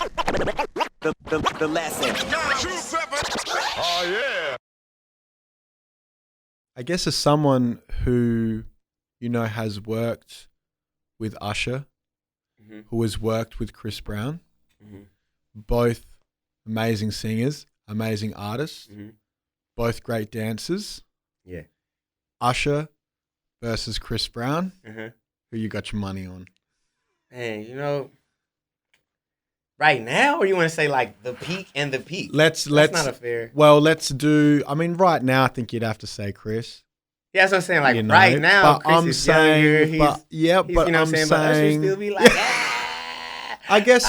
The lesson. Oh yeah. I guess as someone who, has worked with Usher, who has worked with Chris Brown, both amazing singers, amazing artists, both great dancers. Yeah. Usher versus Chris Brown. Who you got your money on? Man, right now, or you want to say like the peak and the peak? That's not a fair. Well, let's do. I mean, right now, I think you'd have to say Chris. Yeah, that's what I'm saying. Like right now, but Chris I'm is saying, younger. He's, but I'm saying, but Usher still be like, I guess.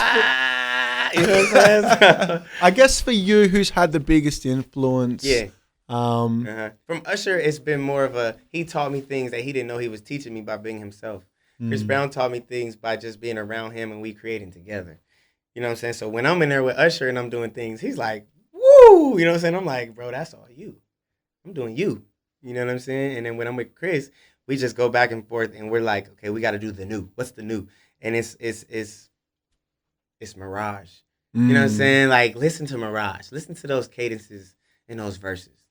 You know what I'm saying? I guess for you, who's had the biggest influence? Yeah. From Usher, it's been more of he taught me things that he didn't know he was teaching me by being himself. Chris Brown taught me things by just being around him and we creating together. You know what I'm saying? So when I'm in there with Usher and I'm doing things, he's like, woo! You know what I'm saying? I'm like, bro, that's all you. I'm doing you. You know what I'm saying? And then when I'm with Chris, we just go back and forth and we're like, okay, we got to do the new. What's the new? And it's Mirage. You know what I'm saying? Like, listen to Mirage. Listen to those cadences and those verses.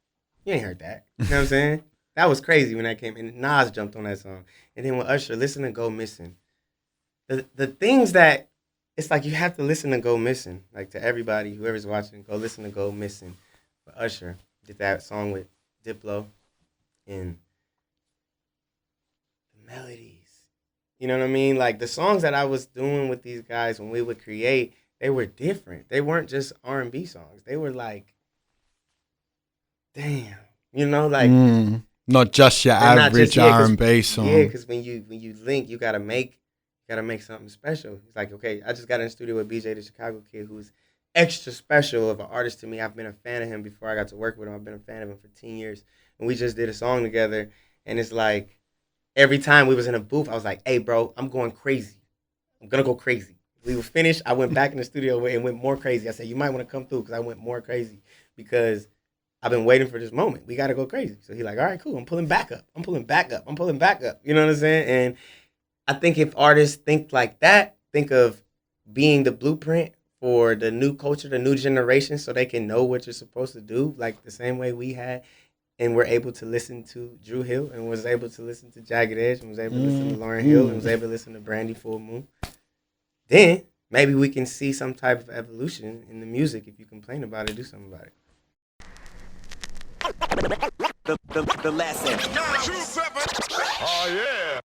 You ain't heard that. You know what I'm saying? That was crazy when that came. And Nas jumped on that song. And then with Usher, listen to Go Missing. The things that, it's like you have to listen to Go Missing. Like to everybody, whoever's watching, go listen to Go Missing. But Usher did that song with Diplo and the melodies. You know what I mean? Like the songs that I was doing with these guys when we would create, they were different. They weren't just R&B songs. They were like, damn, like not just your average R&B song. Yeah, because when you link, you gotta make something special. It's like, okay, I just got in the studio with BJ, the Chicago kid, who's extra special of an artist to me. I've been a fan of him before I got to work with him. I've been a fan of him for 10 years, and we just did a song together. And it's like every time we was in a booth, I was like, hey, bro, I'm going crazy. I'm gonna go crazy. We were finished. I went back in the studio and went more crazy. I said, you might want to come through because I went more crazy because I've been waiting for this moment. We got to go crazy. So he's like, all right, cool. I'm pulling back up. You know what I'm saying? And I think if artists think like that, think of being the blueprint for the new culture, the new generation, so they can know what you're supposed to do, like the same way we had, and we're able to listen to Drew Hill and was able to listen to Jagged Edge and was able to listen to Lauryn Hill and was able to listen to Brandy Full Moon. Then maybe we can see some type of evolution in the music. If you complain about it, do something about it. The lesson. Oh yeah.